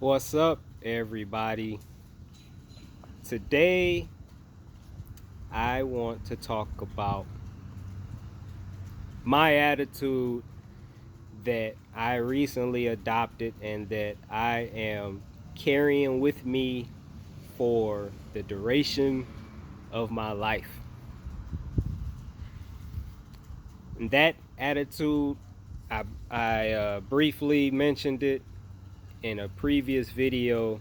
What's up, everybody? Today, I want to talk about my attitude that I recently adopted and that I am carrying with me for the duration of my life. And that attitude, I briefly mentioned it in a previous video,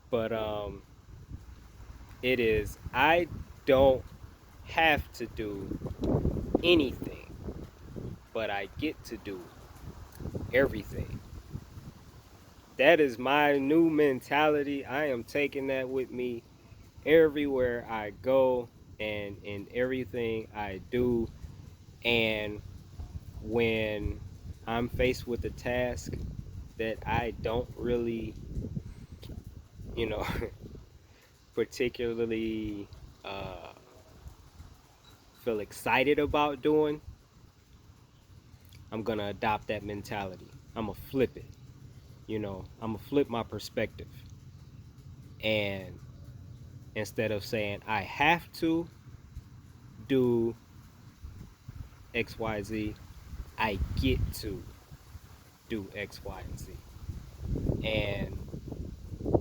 but it is I don't have to do anything, but I get to do everything. That is my new mentality. I am taking that with me everywhere I go and in everything I do. And when I'm faced with a task that I don't really, you know, particularly uh, feel excited about doing, I'm going to adopt that mentality. I'm going to flip it. I'm going to flip my perspective. And instead of saying I have to do XYZ, I get to do X, Y, and Z. And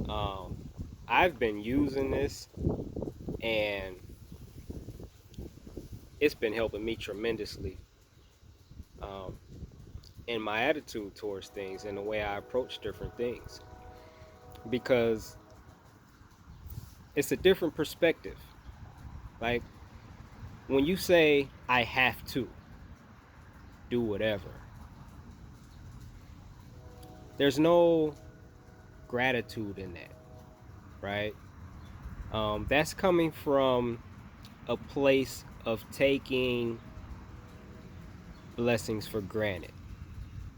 um, I've been using this, and it's been helping me tremendously um, in my attitude towards things and the way I approach different things because it's a different perspective. Like when you say, I have to do whatever, there's no gratitude in that, right? That's coming from a place of taking blessings for granted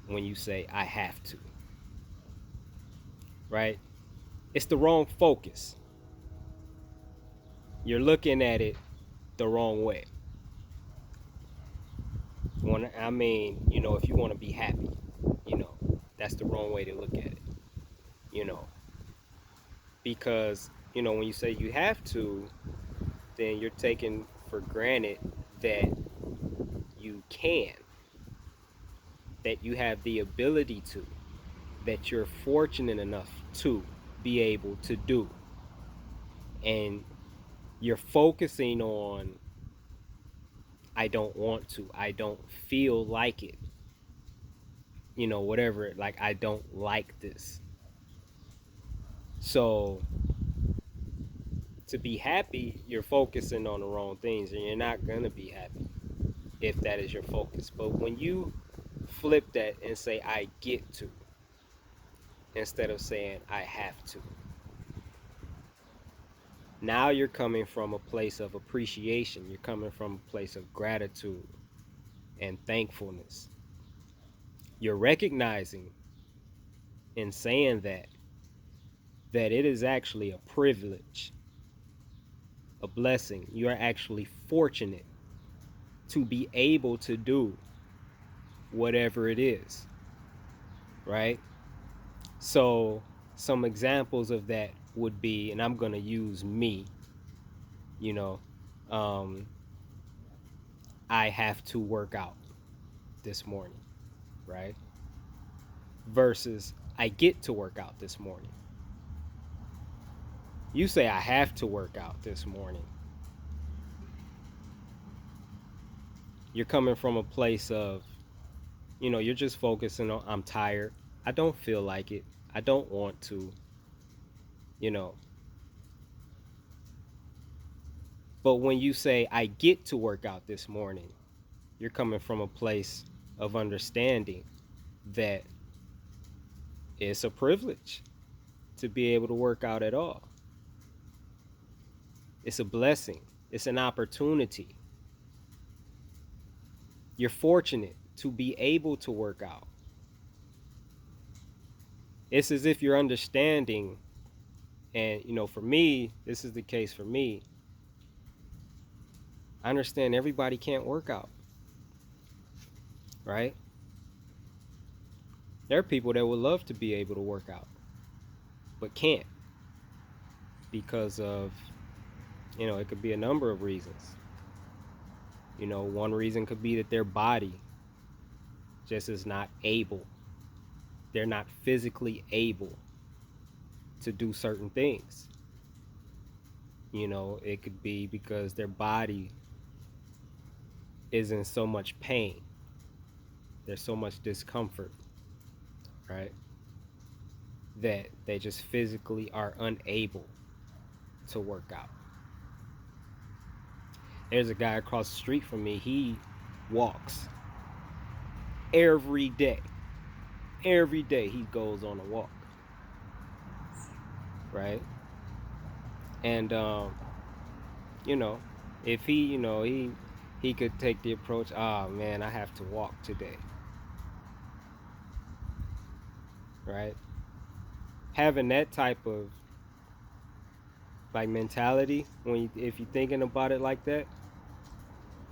when you say, I have to, right? It's the wrong focus. You're looking at it the wrong way. If you want to be happy, that's the wrong way to look at it, you know, because, when you say you have to, then you're taking for granted that you can, that you have the ability to, that you're fortunate enough to be able to do. And you're focusing on, I don't want to, I don't feel like it, whatever, like, I don't like this. So to be happy, you're focusing on the wrong things and you're not going to be happy if that is your focus. But when you flip that and say, I get to, instead of saying, I have to, now you're coming from a place of appreciation. You're coming from a place of gratitude and thankfulness. You're recognizing in saying that it is actually a privilege, a blessing. You are actually fortunate to be able to do whatever it is, right? So, some examples of that would be, and I'm going to use me, you know, um, I have to work out this morning, right? Versus I get to work out this morning. You say I have to work out this morning. You're coming from a place of, you're just focusing on, I'm tired. I don't feel like it. I don't want to, you know. But when you say, I get to work out this morning, you're coming from a place of understanding that it's a privilege to be able to work out at all. It's a blessing, it's an opportunity. You're fortunate to be able to work out. It's as if you're understanding, and for me, this is the case for me. I understand everybody can't work out, right? There are people that would love to be able to work out, but can't because of, it could be a number of reasons. One reason could be that their body just is not able, they're not physically able to do certain things. It could be because their body is in so much pain, there's so much discomfort, right? That they just physically are unable to work out. There's a guy across the street from me, he walks every day. Every day he goes on a walk, right? And you know, if he could take the approach, oh man, I have to walk today, right? Having that type of like mentality, if you're thinking about it like that,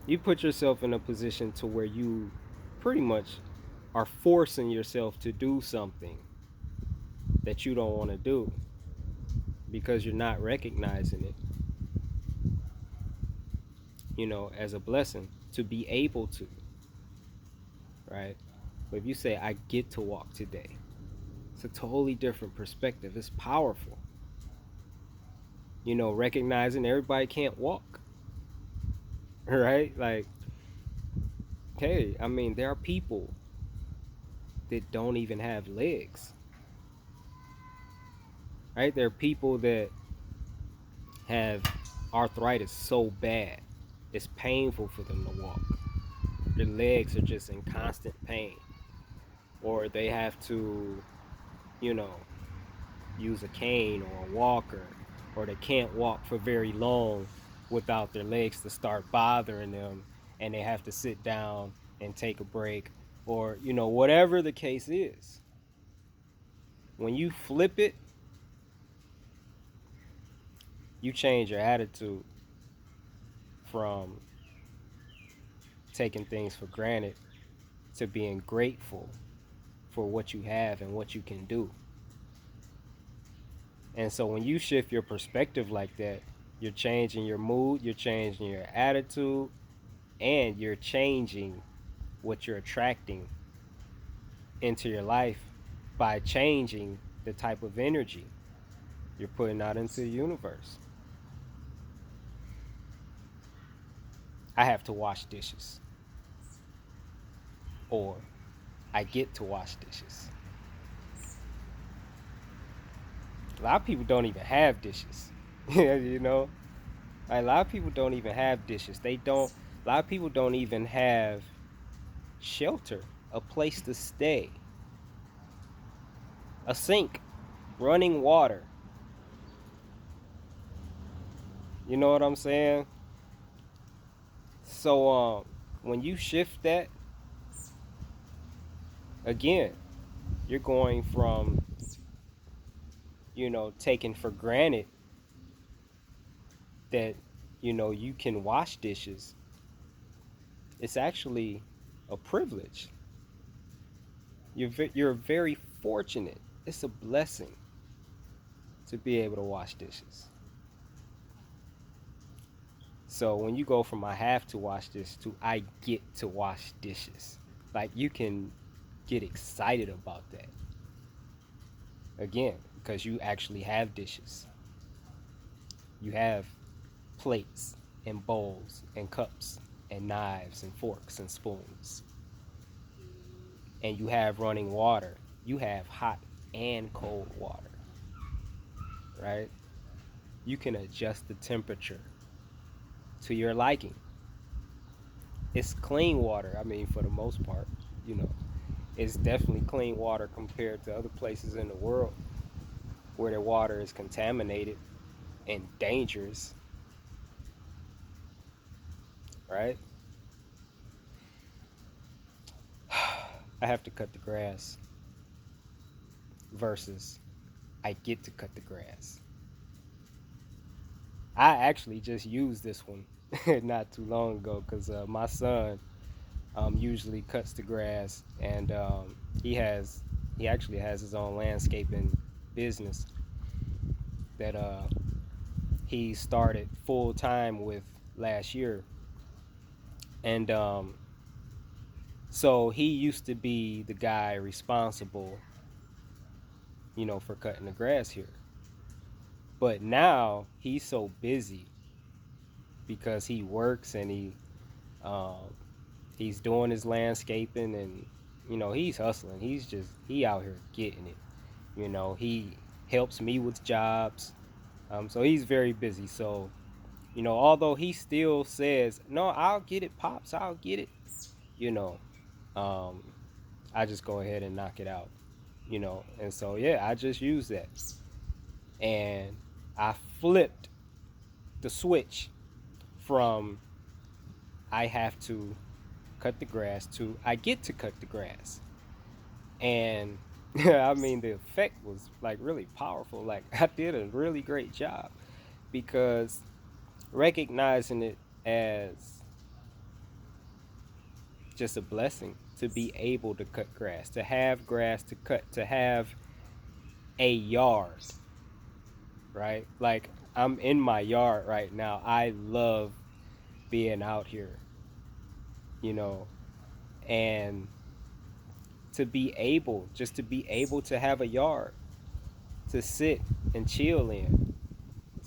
you put yourself in a position to where you pretty much are forcing yourself to do something that you don't want to do because you're not recognizing it, as a blessing to be able to, right? But if you say, I get to walk today, it's a totally different perspective. It's powerful. Recognizing everybody can't walk, right? Like, hey, I mean, there are people that don't even have legs, right? There are people that have arthritis so bad, it's painful for them to walk. Their legs are just in constant pain, or they have to, you know, use a cane or a walker, or they can't walk for very long without their legs to start bothering them and they have to sit down and take a break, or whatever the case is. When you flip it, you change your attitude from taking things for granted to being grateful for what you have and what you can do. And so when you shift your perspective like that, you're changing your mood, you're changing your attitude, and you're changing what you're attracting into your life by changing the type of energy you're putting out into the universe. I have to wash dishes, or I get to wash dishes. A lot of people don't even have dishes. you know, a lot of people don't even have dishes. They don't. A lot of people don't even have shelter, a place to stay, a sink, running water. You know what I'm saying? So when you shift that, again, you're going from taking for granted that you can wash dishes. It's actually a privilege. You're very fortunate. It's a blessing to be able to wash dishes. So when you go from I have to wash this to I get to wash dishes, like you can get excited about that. Again, because you actually have dishes. You have plates and bowls and cups and knives and forks and spoons. And you have running water. You have hot and cold water, right? You can adjust the temperature to your liking. It's clean water, I mean, for the most part, you know. It's definitely clean water compared to other places in the world where their water is contaminated and dangerous, right? I have to cut the grass versus I get to cut the grass. I actually just used this one not too long ago because my son usually cuts the grass, and he has He actually has his own landscaping business that he started full time with last year. And so he used to be the guy responsible, for cutting the grass here. But now he's so busy because he works and um, he's doing his landscaping, and he's hustling. He out here getting it. He helps me with jobs. So he's very busy. So although he still says, "No, I'll get it, pops. I'll get it," you know, um, I just go ahead and knock it out. And so yeah, I just use that, and I flipped the switch from I have to cut the grass to I get to cut the grass. And I mean, the effect was like really powerful. Like, I did a really great job because recognizing it as just a blessing to be able to cut grass, to have grass to cut, to have a yard, right? Like, I'm in my yard right now. I love being out here, you know, and just to be able to have a yard to sit and chill in.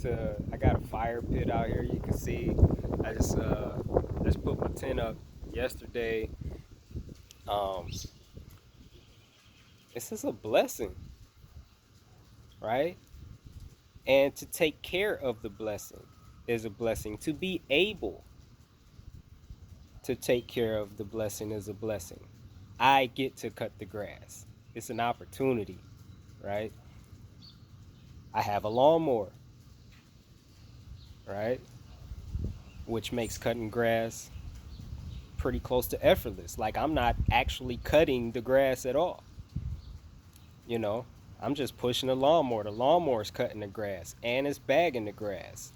I got a fire pit out here. You can see. I just put my tent up yesterday. Um, this is a blessing, right? And to take care of the blessing is a blessing. To be able to take care of the blessing is a blessing. I get to cut the grass. It's an opportunity, right? I have a lawnmower, right? Which makes cutting grass pretty close to effortless. Like, I'm not actually cutting the grass at all. You know, I'm just pushing the lawnmower. The lawnmower's cutting the grass and it's bagging the grass.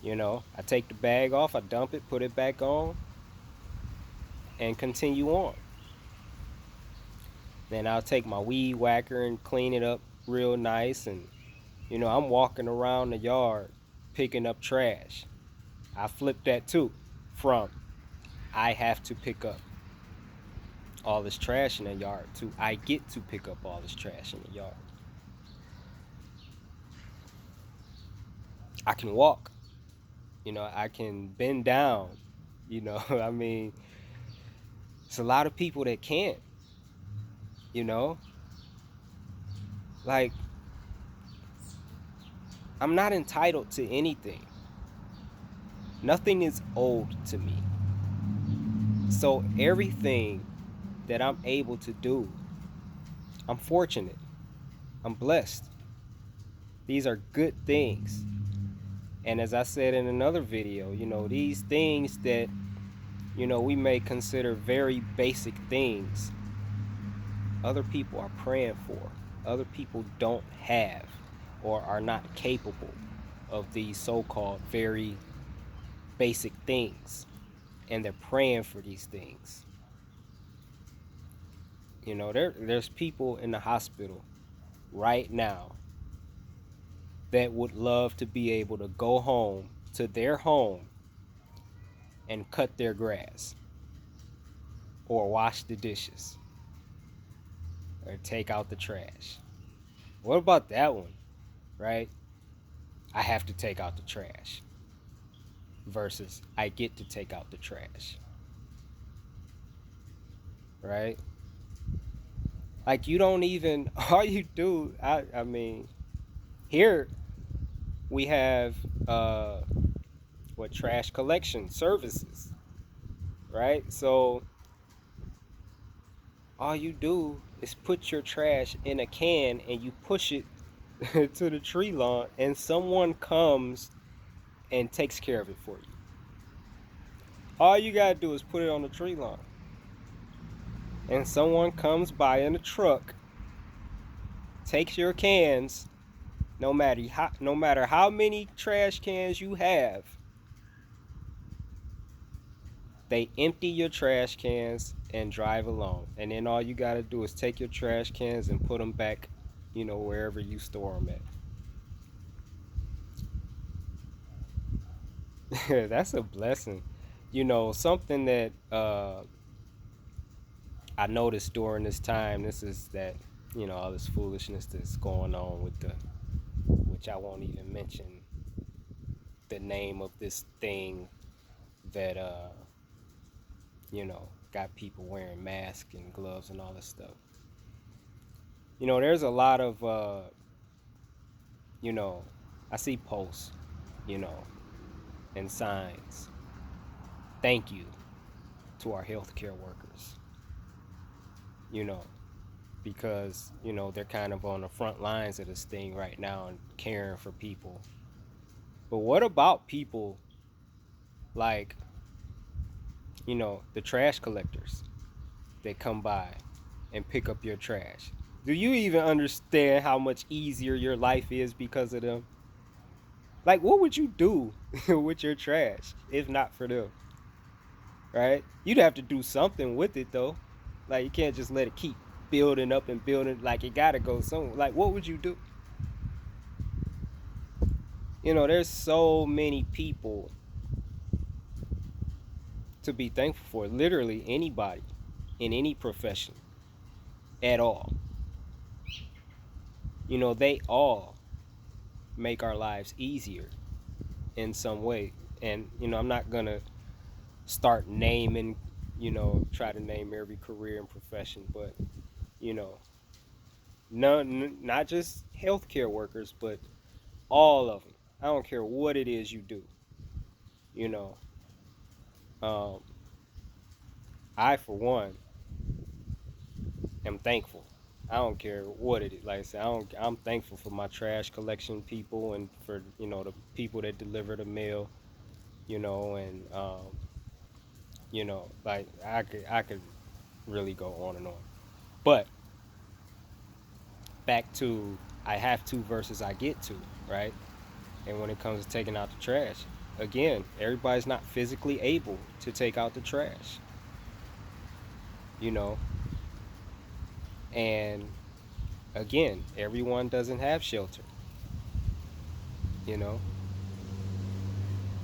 I take the bag off, I dump it, put it back on, and continue on. Then I'll take my weed whacker and clean it up real nice. And, I'm walking around the yard picking up trash. I flip that too, from I have to pick up all this trash in the yard to I get to pick up all this trash in the yard. I can walk, I can bend down, I mean, it's a lot of people that can't, you know, like, I'm not entitled to anything. Nothing is owed to me. So everything that I'm able to do, I'm fortunate. I'm blessed. These are good things. And as I said in another video, these things that, we may consider very basic things, other people are praying for. Other people don't have or are not capable of these so-called very basic things. And they're praying for these things. There's people in the hospital right now that would love to be able to go home to their home and cut their grass or wash the dishes or take out the trash. What about that one, right? I have to take out the trash versus I get to take out the trash, right? Like, you don't even, all you do, I mean, here we have trash collection services, right? So all you do is put your trash in a can and you push it to the tree lawn, and someone comes and takes care of it for you. All you gotta do is put it on the tree lawn, and someone comes by in a truck, takes your cans, no matter how many trash cans you have, They empty your trash cans and drive along. And then all you got to do is take your trash cans and put them back, wherever you store them at. That's a blessing. Something that I noticed during this time, this is that, all this foolishness that's going on with which I won't even mention the name of this thing that, got people wearing masks and gloves and all this stuff. There's a lot of, you know, I see posts, you know, and signs. Thank you to our healthcare workers, you know, because, they're kind of on the front lines of this thing right now and caring for people. But what about people like, the trash collectors that come by and pick up your trash? Do you even understand how much easier your life is because of them? Like, what would you do with your trash if not for them? Right? You'd have to do something with it though. Like, you can't just let it keep building up and building. Like, it gotta go somewhere. Like, what would you do? There's so many people to be thankful for. Literally anybody in any profession at all. They all make our lives easier in some way. And, I'm not gonna start naming, try to name every career and profession, but, you know, not just healthcare workers, but all of them. I don't care what it is you do. You know, um, I for one am thankful. I don't care what it is. Like I said, I'm thankful for my trash collection people and for the people that deliver the mail. And like I could really go on and on. But back to I have to versus I get to, right? And when it comes to taking out the trash, again, everybody's not physically able to take out the trash, you know, and again, everyone doesn't have shelter, you know.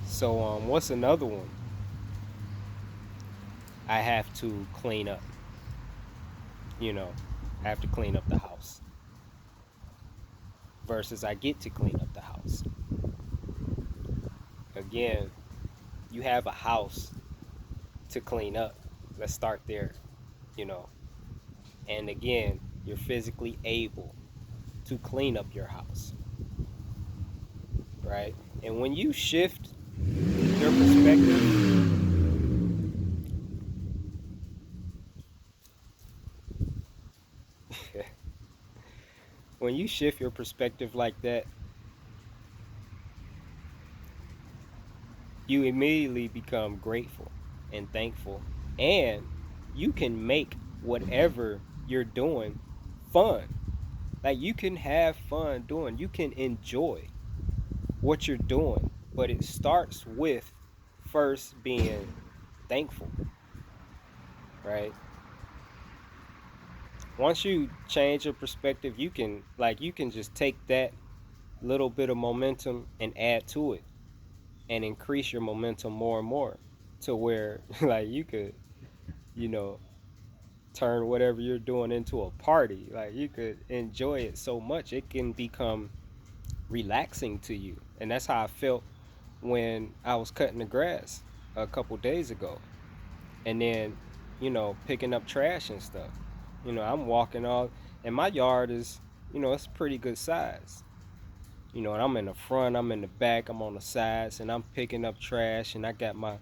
So, what's another one? I have to clean up, you know, I have to clean up the house versus I get to clean up the house. Again, you have a house to clean up. Let's start there, you know. And again, you're physically able to clean up your house, right? And when you shift your perspective, when you shift your perspective like that, you immediately become grateful and thankful. And you can make whatever you're doing fun. Like, you can have fun doing, you can enjoy what you're doing. But it starts with first being thankful, right? Once you change your perspective, you can just take that little bit of momentum and add to it and increase your momentum more and more to where like you could, you know, turn whatever you're doing into a party. Like, you could enjoy it so much it can become relaxing to you. And that's how I felt when I was cutting the grass a couple days ago. And then, picking up trash and stuff. I'm walking all, and my yard is, it's pretty good size. And I'm in the front, I'm in the back, I'm on the sides, and I'm picking up trash, and I got my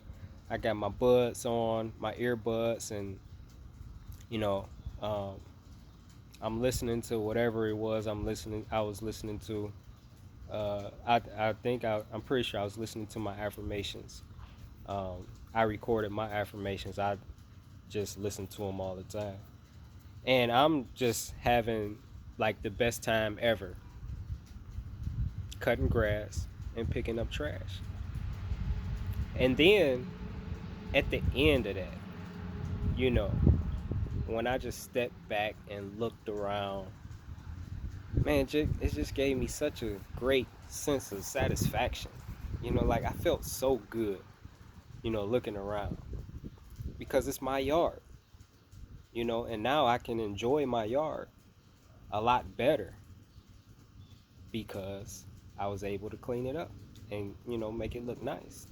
buds on, my earbuds, and you know, um, I'm listening to whatever it was I was listening to. I'm pretty sure I was listening to my affirmations. I recorded my affirmations. I just listen to them all the time, and I'm just having like the best time ever cutting grass and picking up trash. And then at the end of that, you know, when I just stepped back and looked around, man, it just gave me such a great sense of satisfaction. You know, like I felt so good, you know, looking around because it's my yard, you know, and now I can enjoy my yard a lot better because I was able to clean it up and, you know, make it look nice.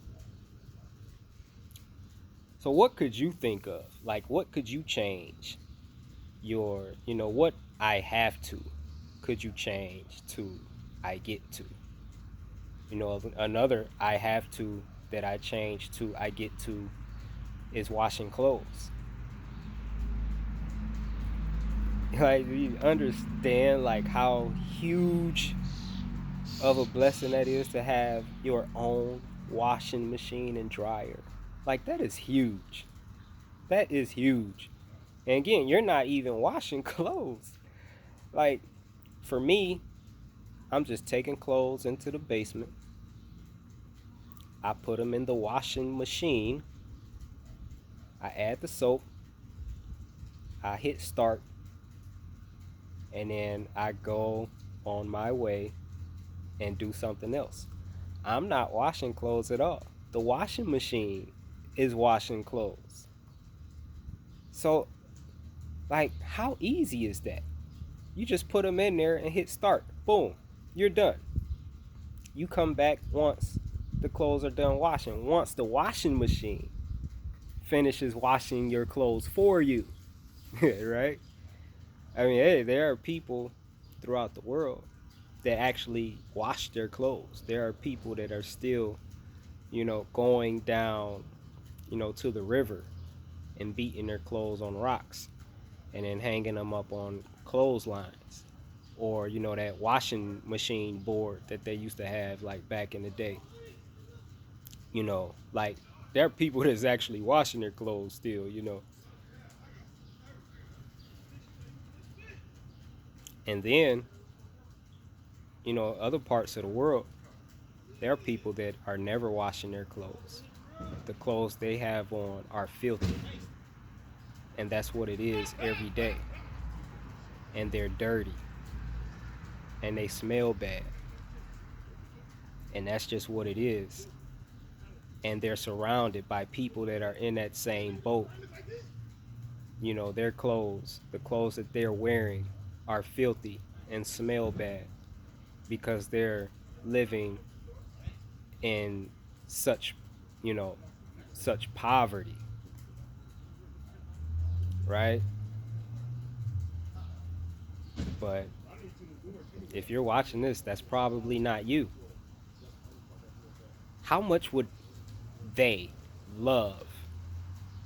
So, what could you think of? Like, what could you change? You know, what I have to, could you change to I get to? You know, another I have to that I change to I get to is washing clothes. Like, you understand like how huge of a blessing that is to have your own washing machine and dryer. Like, that is huge. That is huge. And again, you're not even washing clothes. Like, for me, I'm just taking clothes into the basement. I put them in the washing machine. I add the soap. I hit start. And then I go on my way and do something else. I'm not washing clothes at all. The washing machine is washing clothes. So, like, how easy is that? You just put them in there and hit start. Boom, you're done. You come back once the clothes are done washing. Once the washing machine finishes washing your clothes for you, right? I mean, hey, there are people throughout the world that actually wash their clothes. There are people that are still, you know, going down, you know, to the river and beating their clothes on rocks and then hanging them up on clotheslines, or, you know, that washing machine board that they used to have like back in the day. You know, like, there are people that's actually washing their clothes still, you know. And then, you know, other parts of the world, there are people that are never washing their clothes. The clothes they have on are filthy, and that's what it is every day. And they're dirty, and they smell bad, and that's just what it is. And they're surrounded by people that are in that same boat. You know, their clothes, the clothes that they're wearing, are filthy and smell bad because they're living in such, you know, such poverty, right? But if you're watching this, that's probably not you. How much would they love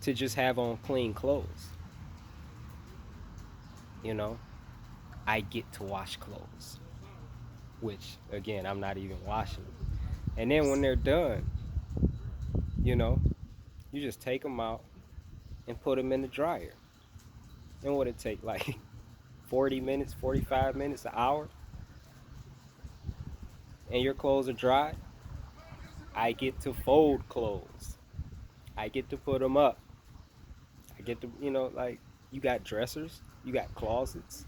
to just have on clean clothes? You know, I get to wash clothes, which again, I'm not even washing. And then when they're done, you know, you just take them out and put them in the dryer. And what it take, like 40 minutes, 45 minutes, an hour, and your clothes are dry. I get to fold clothes. I get to put them up. I get to, you know, like, you got dressers, you got closets.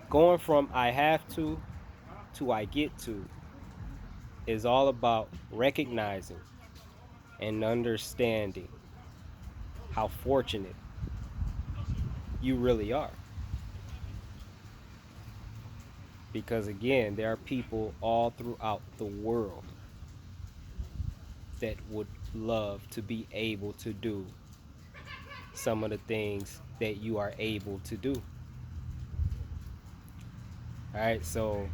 Going from I have to I get to is all about recognizing and understanding how fortunate you really are. Because again, there are people all throughout the world that would love to be able to do some of the things that you are able to do. All right, so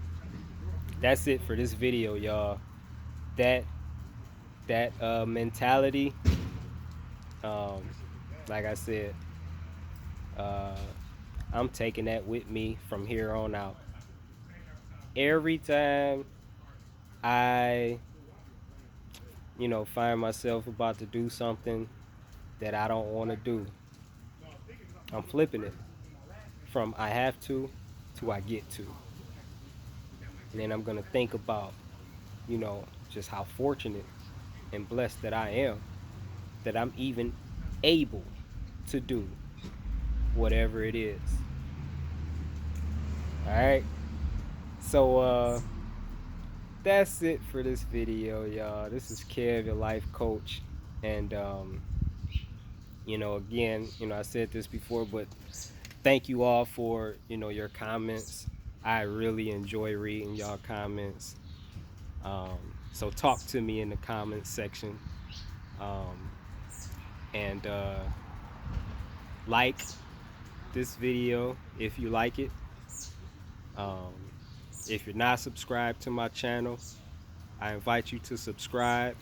that's it for this video, y'all. That mentality, um, like I said, uh, I'm taking that with me from here on out. Every time I, you know, find myself about to do something that I don't want to do, I'm flipping it from I have to I get to. And then I'm going to think about, you know, just how fortunate and blessed that I am, that I'm even able to do whatever it is. All right. So that's it for this video, y'all. This is Kev, your life coach. And again, I said this before, but thank you all for, your comments. I really enjoy reading y'all comments. So talk to me in the comments section. Um, and like this video if you like it. Um, if you're not subscribed to my channel, I invite you to subscribe.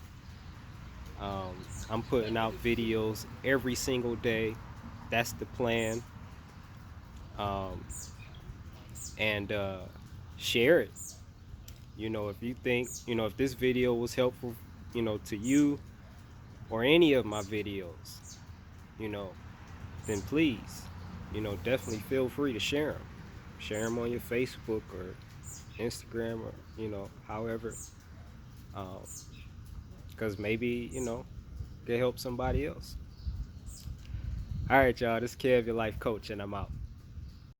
I'm putting out videos every single day. That's the plan. Um, and share it. If you think, if this video was helpful, to you or any of my videos, you know, then please, definitely feel free to share them. Share them on your Facebook or Instagram or, however. Because maybe, they help somebody else. All right, y'all. This is Kev, your life coach, and I'm out.